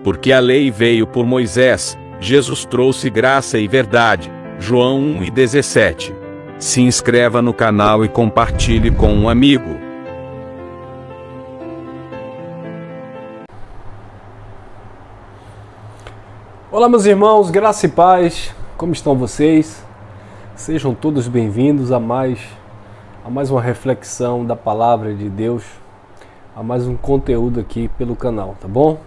Porque a lei veio por Moisés, Jesus trouxe graça e verdade. João 1:17. Se inscreva no canal e compartilhe com um amigo. Olá, meus irmãos, graça e paz, como estão vocês? Sejam todos bem-vindos a mais uma reflexão da Palavra de Deus, a mais um conteúdo aqui pelo canal, tá bom?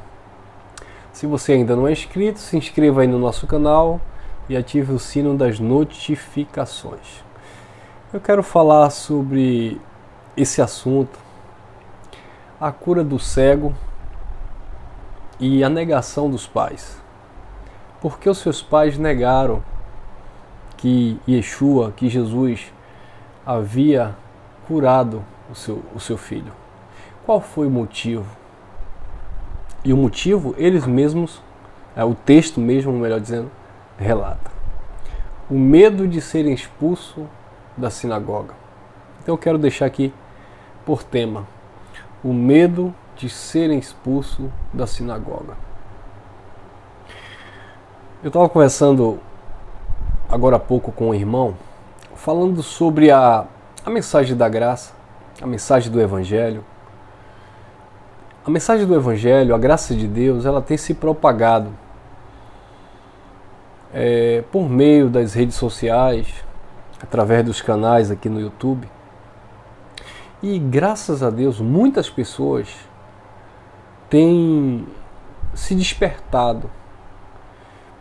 Se você ainda não é inscrito, se inscreva aí no nosso canal e ative o sino das notificações. Eu quero falar sobre esse assunto, a cura do cego e a negação dos pais. Porque os seus pais negaram que Yeshua, que Jesus havia curado o seu filho? Qual foi o motivo? E o motivo, eles mesmos, o texto mesmo, melhor dizendo, relata. O medo de serem expulsos da sinagoga. Então eu quero deixar aqui por tema, o medo de serem expulsos da sinagoga. Eu estava conversando agora há pouco com um irmão, falando sobre a mensagem da graça, a mensagem do Evangelho. A mensagem do Evangelho, a graça de Deus, ela tem se propagado por meio das redes sociais, através dos canais aqui no YouTube. E graças a Deus, muitas pessoas têm se despertado.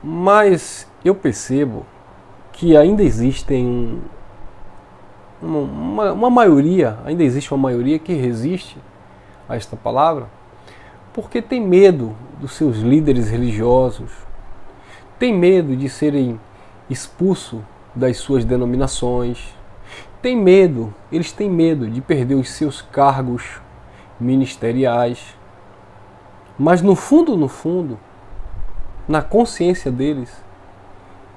Mas eu percebo que ainda existem uma maioria, ainda existe uma maioria que resiste a esta palavra, porque tem medo dos seus líderes religiosos, tem medo de serem expulsos das suas denominações, eles têm medo de perder os seus cargos ministeriais, mas no fundo, na consciência deles,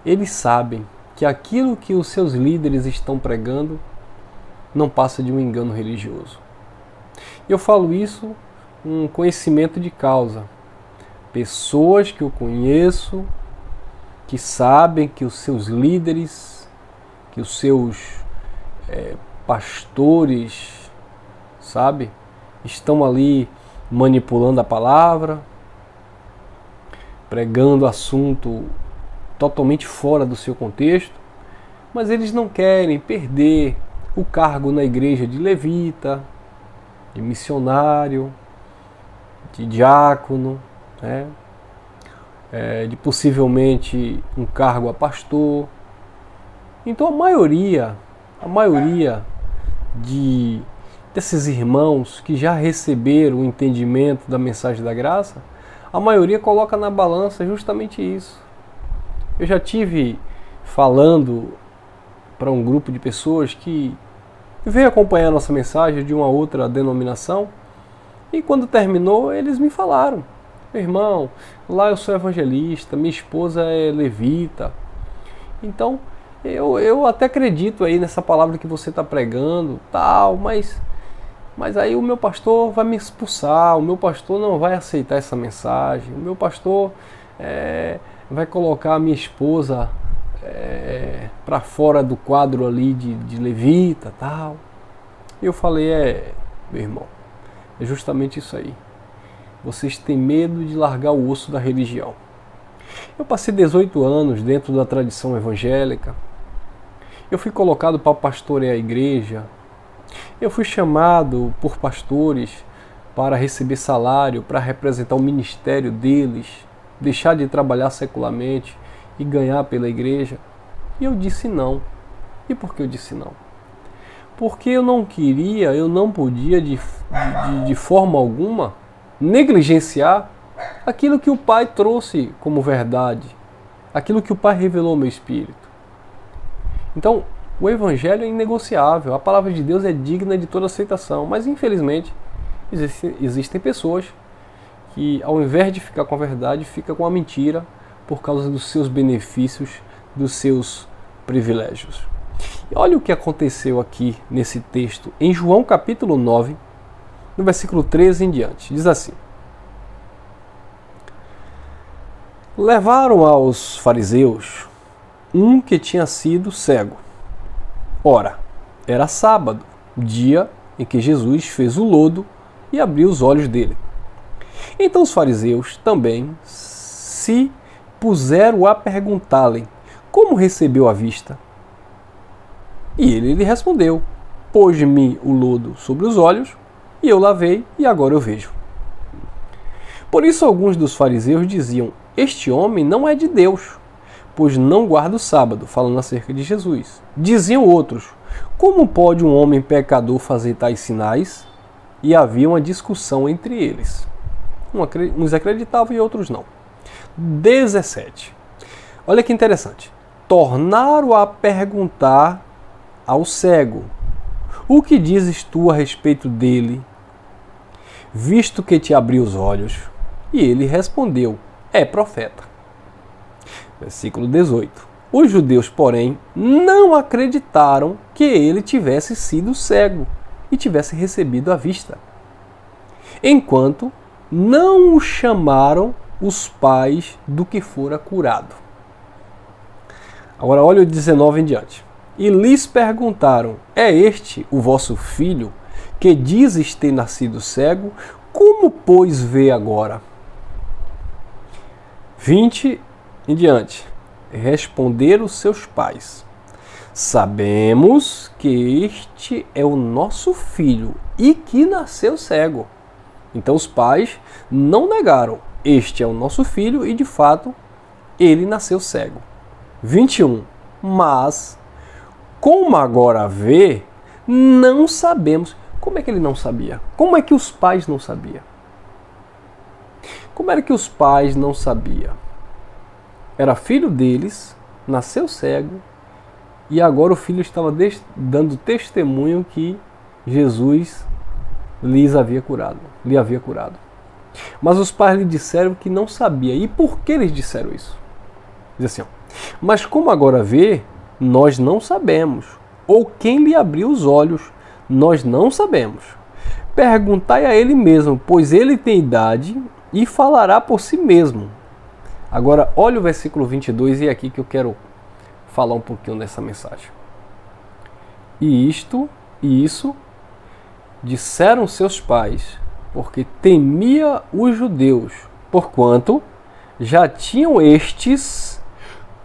eles sabem que aquilo que os seus líderes estão pregando não passa de um engano religioso. Eu falo isso com conhecimento de causa. Pessoas que eu conheço, que sabem que os seus líderes, que os seus pastores, sabe, estão ali manipulando a palavra, pregando assunto totalmente fora do seu contexto, mas eles não querem perder o cargo na igreja de levita, de missionário, de diácono, né? De possivelmente um cargo a pastor. Então a maioria desses irmãos que já receberam o entendimento da mensagem da graça, a maioria coloca na balança justamente isso. Eu já tive falando para um grupo de pessoas que veio acompanhar a nossa mensagem de uma outra denominação, e quando terminou eles me falaram: meu irmão, lá eu sou evangelista, minha esposa é levita, então eu até acredito aí nessa palavra que você está pregando, tal, mas aí o meu pastor vai me expulsar, o meu pastor não vai aceitar essa mensagem, o meu pastor vai colocar a minha esposa para fora do quadro ali de levita, tal. E eu falei, meu irmão, é justamente isso aí. Vocês têm medo de largar o osso da religião. Eu passei 18 anos dentro da tradição evangélica. Eu fui colocado para pastorear a igreja. Eu fui chamado por pastores para receber salário, para representar o ministério deles, deixar de trabalhar secularmente e ganhar pela igreja. E eu disse não. E por que eu disse não? Porque eu não queria, eu não podia de forma alguma negligenciar aquilo que o Pai trouxe como verdade, aquilo que o Pai revelou ao meu espírito. Então, o Evangelho é inegociável, a palavra de Deus é digna de toda aceitação, mas infelizmente existem pessoas que, ao invés de ficar com a verdade, fica com a mentira por causa dos seus benefícios, dos seus privilégios. E olha o que aconteceu aqui nesse texto, em João capítulo 9, no versículo 13 em diante. Diz assim: Levaram aos fariseus um que tinha sido cego. Ora, era sábado, dia em que Jesus fez o lodo e abriu os olhos dele. Então os fariseus também se puseram a perguntar-lhe como recebeu a vista. E ele lhe respondeu: pôs-me o lodo sobre os olhos, e eu lavei, e agora eu vejo. Por isso alguns dos fariseus diziam: este homem não é de Deus, pois não guarda o sábado, falando acerca de Jesus. Diziam outros: como pode um homem pecador fazer tais sinais? E havia uma discussão entre eles. Uns acreditavam e outros não. 17. Olha que interessante. Tornaram a perguntar ao cego: o que dizes tu a respeito dele, visto que te abriu os olhos? E ele respondeu: é profeta. Versículo 18. Os judeus, porém, não acreditaram que ele tivesse sido cego e tivesse recebido a vista, enquanto não o chamaram os pais do que fora curado. Agora olha o 19 em diante. E lhes perguntaram: é este o vosso filho, que dizes ter nascido cego? Como, pois, vê agora? 20 em diante. Responderam seus pais: sabemos que este é o nosso filho e que nasceu cego. Então os pais não negaram: este é o nosso filho e de fato ele nasceu cego. 21. Mas, como agora vê, não sabemos. Como é que ele não sabia? Como é que os pais não sabiam? Como era que os pais não sabiam? Era filho deles, nasceu cego, e agora o filho estava dando testemunho que Jesus lhe havia curado. Mas os pais lhe disseram que não sabia. E por que eles disseram isso? Diz assim: mas como agora vê, nós não sabemos. Ou quem lhe abriu os olhos, nós não sabemos. Perguntai a ele mesmo, pois ele tem idade e falará por si mesmo. Agora, olha o versículo 22 e é aqui que eu quero falar um pouquinho dessa mensagem. E isso disseram seus pais, porque temia os judeus, porquanto já tinham estes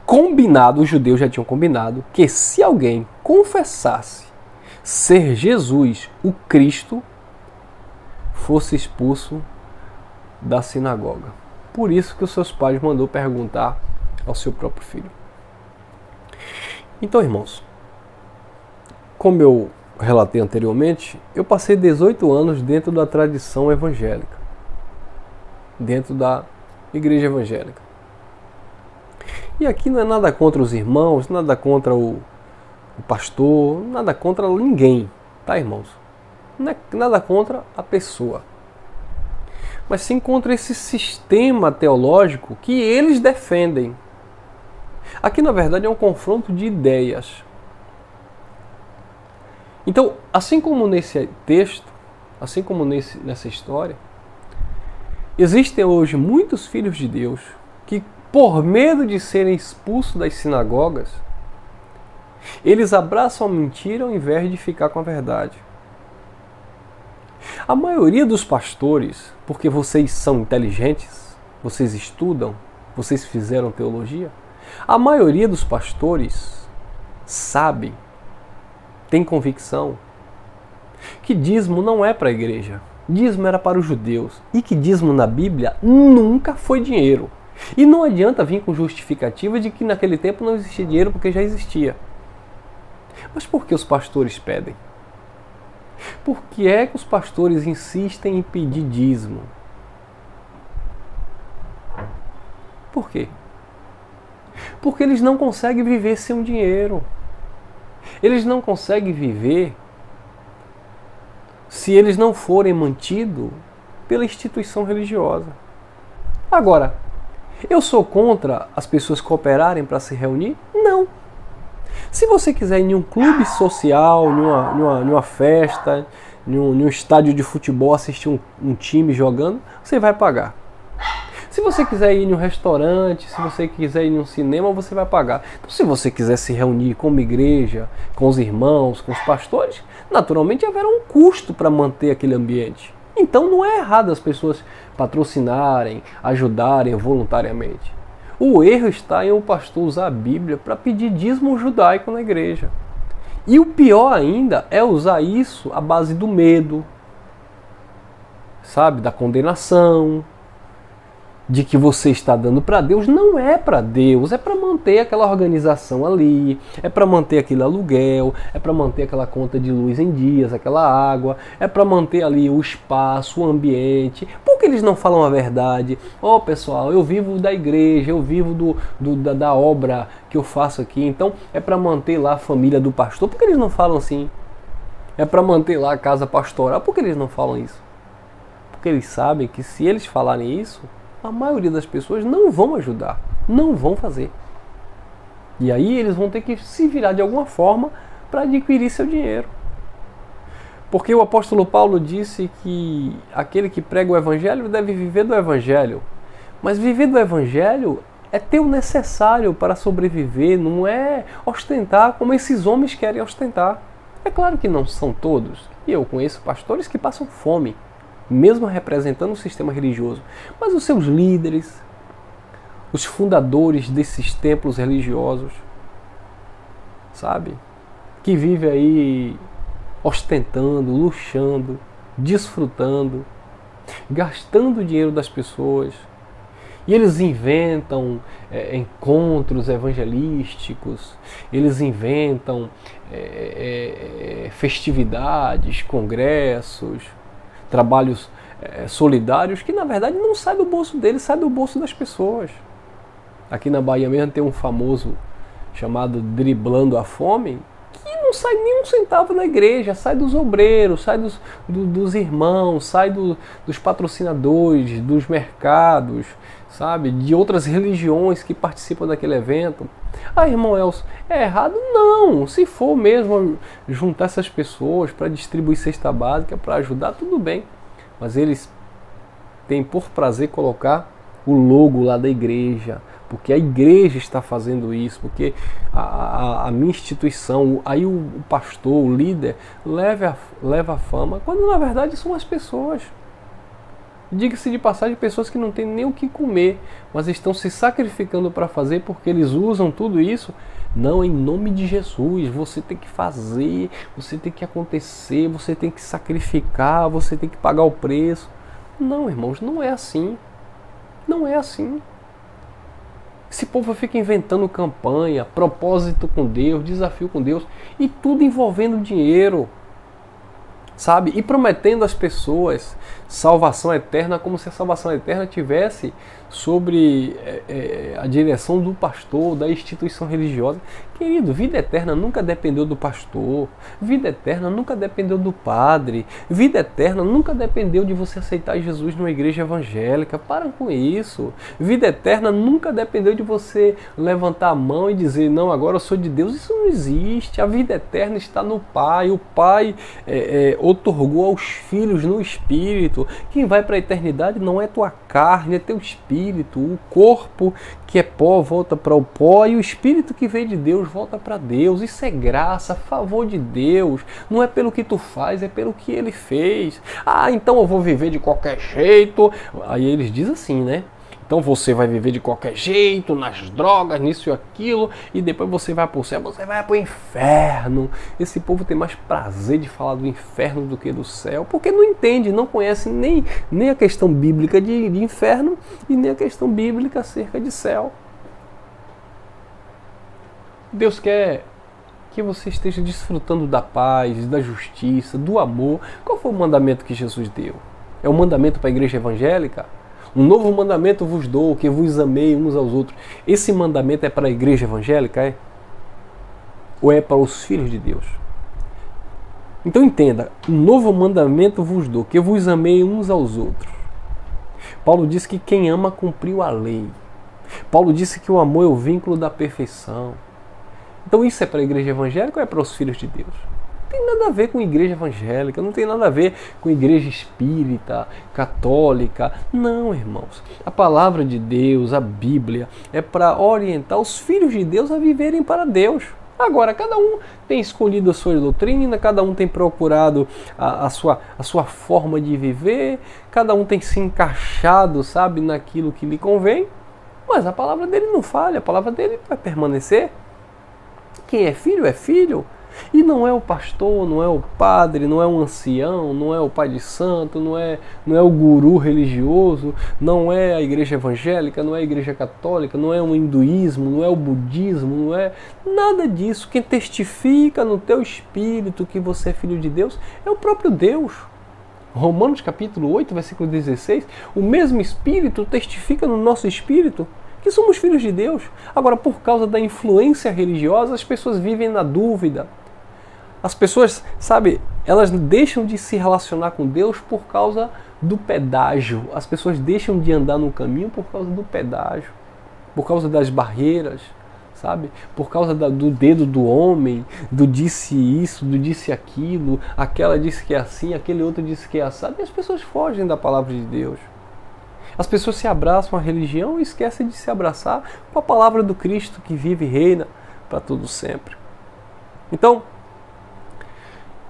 combinado, os judeus já tinham combinado, que se alguém confessasse ser Jesus o Cristo, fosse expulso da sinagoga. Por isso que os seus pais mandou perguntar ao seu próprio filho. Então, irmãos, como eu relatei anteriormente, eu passei 18 anos dentro da tradição evangélica, dentro da igreja evangélica. E aqui não é nada contra os irmãos, nada contra o pastor, nada contra ninguém, tá, irmãos? Não é nada contra a pessoa, mas sim contra esse sistema teológico que eles defendem. Aqui, na verdade, é um confronto de ideias. Então, assim como nesse texto, assim como nessa história, existem hoje muitos filhos de Deus que, por medo de serem expulsos das sinagogas, eles abraçam a mentira ao invés de ficar com a verdade. A maioria dos pastores, porque vocês são inteligentes, vocês estudam, vocês fizeram teologia, a maioria dos pastores sabe, tem convicção que dízimo não é para a igreja, dízimo era para os judeus, e que dízimo na Bíblia nunca foi dinheiro. E não adianta vir com justificativa de que naquele tempo não existia dinheiro porque já existia. Mas por que os pastores pedem? Por que é que os pastores insistem em pedir dízimo? Por quê? Porque eles não conseguem viver sem o dinheiro. Eles não conseguem viver se eles não forem mantidos pela instituição religiosa. Agora, eu sou contra as pessoas cooperarem para se reunir? Não. Se você quiser ir em um clube social, numa festa, num estádio de futebol, assistir um time jogando, você vai pagar. Se você quiser ir em um restaurante, se você quiser ir em um cinema, você vai pagar. Então, se você quiser se reunir como igreja, com os irmãos, com os pastores, naturalmente haverá um custo para manter aquele ambiente. Então não é errado as pessoas patrocinarem, ajudarem voluntariamente. O erro está em o pastor usar a Bíblia para pedir dízimo judaico na igreja. E o pior ainda é usar isso à base do medo, sabe, da condenação, de que você está dando para Deus. Não é para Deus, é para manter aquela organização ali, é para manter aquele aluguel, é para manter aquela conta de luz em dias, aquela água, é para manter ali o espaço, o ambiente. Por que eles não falam a verdade? Ó, pessoal, eu vivo da igreja, eu vivo da obra que eu faço aqui, então é para manter lá a família do pastor. Por que eles não falam assim? É para manter lá a casa pastoral. Por que eles não falam isso? Porque eles sabem que se eles falarem isso, a maioria das pessoas não vão ajudar, não vão fazer. E aí eles vão ter que se virar de alguma forma para adquirir seu dinheiro. Porque o apóstolo Paulo disse que aquele que prega o evangelho deve viver do evangelho. Mas viver do evangelho é ter o necessário para sobreviver, não é ostentar como esses homens querem ostentar. É claro que não são todos. E eu conheço pastores que passam fome, mesmo representando o sistema religioso. Mas os seus líderes, os fundadores desses templos religiosos, sabe? Que vivem aí ostentando, luxando, desfrutando, gastando o dinheiro das pessoas. E eles inventam encontros evangelísticos, eles inventam festividades, congressos, trabalhos solidários que na verdade não sai do bolso deles, sai do bolso das pessoas. Aqui na Bahia mesmo tem um famoso chamado Driblando a Fome, que não sai nem um centavo na igreja, sai dos obreiros, sai dos irmãos, sai dos patrocinadores, dos mercados, sabe, de outras religiões que participam daquele evento. Ah, irmão Elcio, é errado? Não! Se for mesmo juntar essas pessoas para distribuir cesta básica, para ajudar, tudo bem. Mas eles têm por prazer colocar o logo lá da igreja, porque a igreja está fazendo isso, porque a minha instituição, aí o pastor, o líder, leva a fama, quando na verdade são as pessoas. Diga-se de passagem, pessoas que não têm nem o que comer, mas estão se sacrificando para fazer, porque eles usam tudo isso. Não, em nome de Jesus, você tem que fazer, você tem que acontecer, você tem que sacrificar, você tem que pagar o preço. Não, irmãos, não é assim. Não é assim. Esse povo fica inventando campanha, propósito com Deus, desafio com Deus, e tudo envolvendo dinheiro, sabe? E prometendo às pessoas salvação eterna, como se a salvação eterna tivesse sobre a direção do pastor, da instituição religiosa. Querido, vida eterna nunca dependeu do pastor, vida eterna nunca dependeu do padre, vida eterna nunca dependeu de você aceitar Jesus numa igreja evangélica. Para com isso. Vida eterna nunca dependeu de você levantar a mão e dizer, não, agora eu sou de Deus. Isso não existe. A vida eterna está no Pai. O Pai outorgou aos filhos no Espírito. Quem vai para a eternidade não é tua carne, é teu Espírito. O corpo que é pó volta para o pó e o Espírito que veio de Deus volta para Deus. Isso é graça, favor de Deus. Não é pelo que tu faz, é pelo que Ele fez. Ah, então eu vou viver de qualquer jeito. Aí eles dizem assim, né? Então você vai viver de qualquer jeito, nas drogas, nisso e aquilo, e depois você vai para o céu, você vai para o inferno. Esse povo tem mais prazer de falar do inferno do que do céu, porque não entende, não conhece nem a questão bíblica de inferno e nem a questão bíblica acerca de céu. Deus quer que você esteja desfrutando da paz, da justiça, do amor. Qual foi o mandamento que Jesus deu? É o mandamento para a igreja evangélica? Um novo mandamento vos dou, que vos amei uns aos outros. Esse mandamento é para a igreja evangélica, é? Ou é para os filhos de Deus? Então entenda, um novo mandamento vos dou, que vos amei uns aos outros. Paulo disse que quem ama cumpriu a lei. Paulo disse que o amor é o vínculo da perfeição. Então isso é para a igreja evangélica ou é para os filhos de Deus? tem nada a ver com igreja evangélica, não tem nada a ver com igreja espírita, católica. Não, irmãos. A palavra de Deus, a Bíblia, é para orientar os filhos de Deus a viverem para Deus. Agora, cada um tem escolhido a sua doutrina, cada um tem procurado a sua forma de viver, cada um tem se encaixado, sabe, naquilo que lhe convém, mas a palavra dele não falha, a palavra dele vai permanecer. Quem é filho, e não é o pastor, não é o padre, não é um ancião, não é o pai de santo, não é o guru religioso, não é a igreja evangélica, não é a igreja católica, não é o hinduísmo, não é o budismo, não é nada disso. Quem testifica no teu espírito que você é filho de Deus é o próprio Deus. Romanos capítulo 8, versículo 16, o mesmo Espírito testifica no nosso espírito que somos filhos de Deus. Agora, por causa da influência religiosa, as pessoas vivem na dúvida. As pessoas, sabe, elas deixam de se relacionar com Deus por causa do pedágio. As pessoas deixam de andar no caminho por causa do pedágio, por causa das barreiras, sabe? Por causa do dedo do homem, do disse isso, do disse aquilo, aquela disse que é assim, aquele outro disse que é assado, e as pessoas fogem da palavra de Deus. As pessoas se abraçam à religião e esquecem de se abraçar com a palavra do Cristo que vive e reina para todo sempre. Então,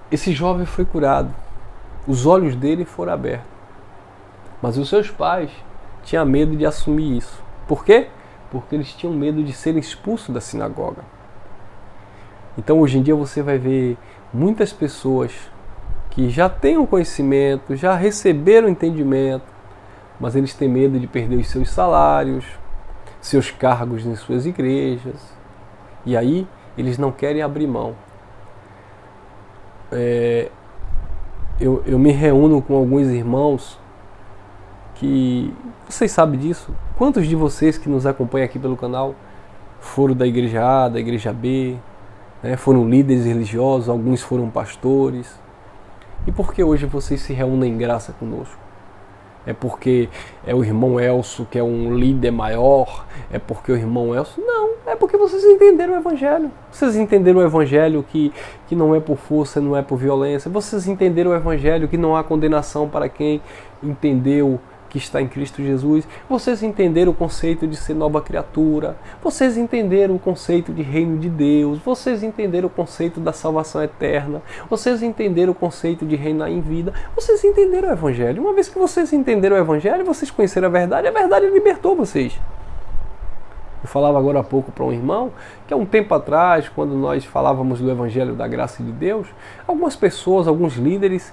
esse jovem foi curado, os olhos dele foram abertos, mas os seus pais tinham medo de assumir isso. Por quê? Porque eles tinham medo de serem expulsos da sinagoga. Então hoje em dia você vai ver muitas pessoas que já têm o conhecimento, já receberam o entendimento, mas eles têm medo de perder os seus salários, seus cargos em suas igrejas, e aí eles não querem abrir mão. Eu me reúno com alguns irmãos que, vocês sabem disso, quantos de vocês que nos acompanham aqui pelo canal foram da igreja A, da igreja B, né, foram líderes religiosos, alguns foram pastores, e por que hoje vocês se reúnem em graça conosco? É porque é o irmão Elcio que é um líder maior? É porque o irmão Elcio? Não, é porque vocês entenderam o Evangelho. Vocês entenderam o Evangelho que não é por força, não é por violência. Vocês entenderam o Evangelho que não há condenação para quem entendeu que está em Cristo Jesus. Vocês entenderam o conceito de ser nova criatura. Vocês entenderam o conceito de reino de Deus. Vocês entenderam o conceito da salvação eterna. Vocês entenderam o conceito de reinar em vida. Vocês entenderam o Evangelho. Uma vez que vocês entenderam o Evangelho, vocês conheceram a verdade libertou vocês. Eu falava agora há pouco para um irmão que há um tempo atrás, quando nós falávamos do Evangelho da Graça de Deus, algumas pessoas, alguns líderes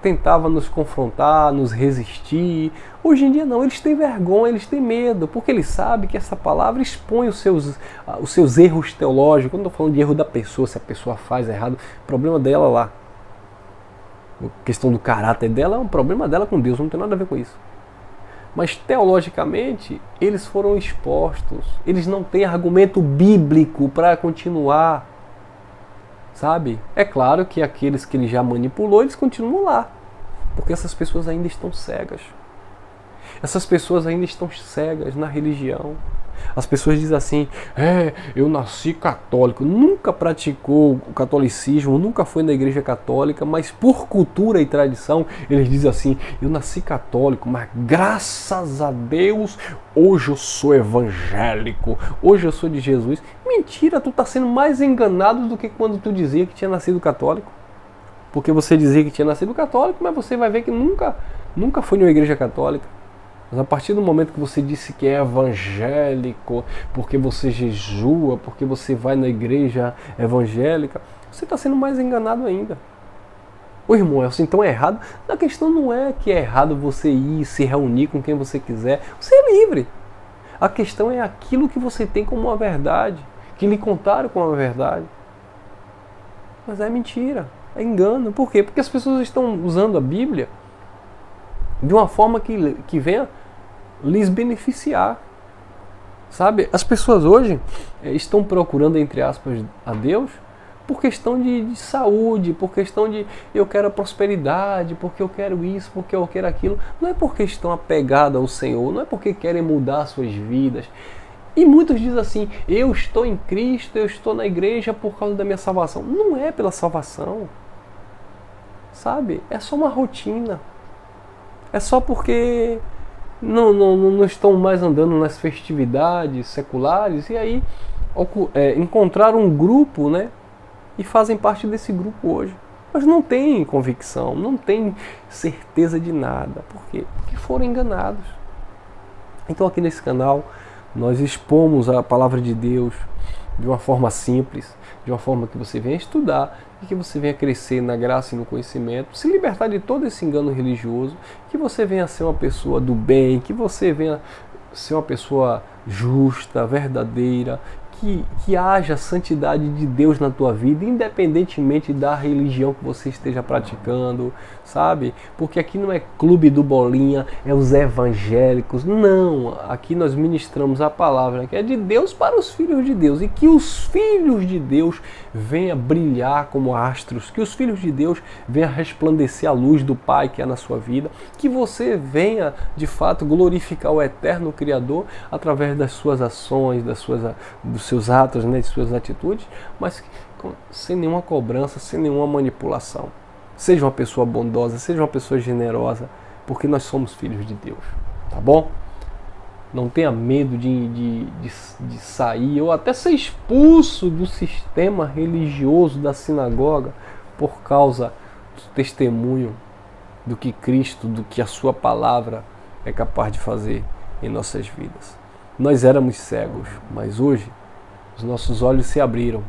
tentavam nos confrontar, nos resistir. Hoje em dia não, eles têm vergonha, eles têm medo, porque eles sabem que essa palavra expõe os seus erros teológicos. Quando eu estou falando de erro da pessoa, se a pessoa faz errado, o problema dela lá. A questão do caráter dela é um problema dela com Deus, não tem nada a ver com isso. Mas teologicamente eles foram expostos, eles não têm argumento bíblico para continuar, sabe? É claro que aqueles que ele já manipulou, eles continuam lá, porque essas pessoas ainda estão cegas. Essas pessoas ainda estão cegas na religião. As pessoas dizem assim, eu nasci católico, nunca praticou o catolicismo, nunca foi na igreja católica, mas por cultura e tradição, eles dizem assim, eu nasci católico, mas graças a Deus, hoje eu sou evangélico, hoje eu sou de Jesus. Mentira, tu está sendo mais enganado do que quando tu dizia que tinha nascido católico. Porque você dizia que tinha nascido católico, mas você vai ver que nunca foi numa igreja católica. Mas a partir do momento que você disse que é evangélico, porque você jejua, porque você vai na igreja evangélica, você está sendo mais enganado ainda. Ô irmão, então é errado? A questão não é que é errado você ir se reunir com quem você quiser. Você é livre. A questão é aquilo que você tem como uma verdade, que lhe contaram como uma verdade. Mas é mentira, é engano. Por quê? Porque as pessoas estão usando a Bíblia de uma forma que venha lhes beneficiar, sabe? As pessoas hoje estão procurando, entre aspas, a Deus por questão de saúde, por questão de eu quero a prosperidade, porque eu quero isso, porque eu quero aquilo. Não é porque estão apegadas ao Senhor, não é porque querem mudar suas vidas. E muitos dizem assim, eu estou em Cristo, eu estou na igreja por causa da minha salvação. Não é pela salvação, sabe? É só uma rotina. É só porque não estão mais andando nas festividades seculares e aí encontraram um grupo, né? E fazem parte desse grupo hoje. Mas não tem convicção, não tem certeza de nada. Por quê? Porque foram enganados. Então aqui nesse canal nós expomos a palavra de Deus de uma forma simples, de uma forma que você venha estudar e que você venha crescer na graça e no conhecimento, se libertar de todo esse engano religioso, que você venha ser uma pessoa do bem, que você venha ser uma pessoa justa, verdadeira, que haja santidade de Deus na tua vida, independentemente da religião que você esteja praticando, sabe? Porque aqui não é clube do bolinha, é os evangélicos. Não, aqui nós ministramos a palavra que é de Deus para os filhos de Deus. E que os filhos de Deus venham brilhar como astros, que os filhos de Deus venham resplandecer a luz do Pai que é na sua vida, que você venha, de fato, glorificar o eterno Criador através das suas ações, dos seus atos, né, de suas atitudes, mas sem nenhuma cobrança, sem nenhuma manipulação. Seja uma pessoa bondosa, seja uma pessoa generosa, porque nós somos filhos de Deus, tá bom? Não tenha medo de sair ou até ser expulso do sistema religioso da sinagoga por causa do testemunho do que Cristo, do que a sua palavra é capaz de fazer em nossas vidas. Nós éramos cegos, mas hoje os nossos olhos se abriram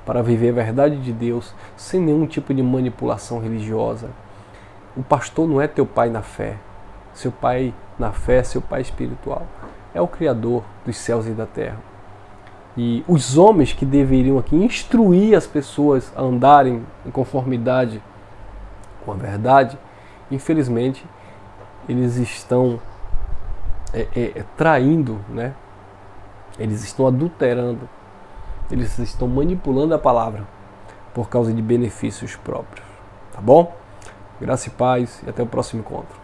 para viver a verdade de Deus sem nenhum tipo de manipulação religiosa. O pastor não é teu pai na fé. Seu pai na fé, seu pai espiritual, é o Criador dos céus e da terra. E os homens que deveriam aqui instruir as pessoas a andarem em conformidade com a verdade, infelizmente, eles estão traindo, né? Eles estão adulterando, eles estão manipulando a palavra por causa de benefícios próprios. Tá bom? Graça e paz e até o próximo encontro.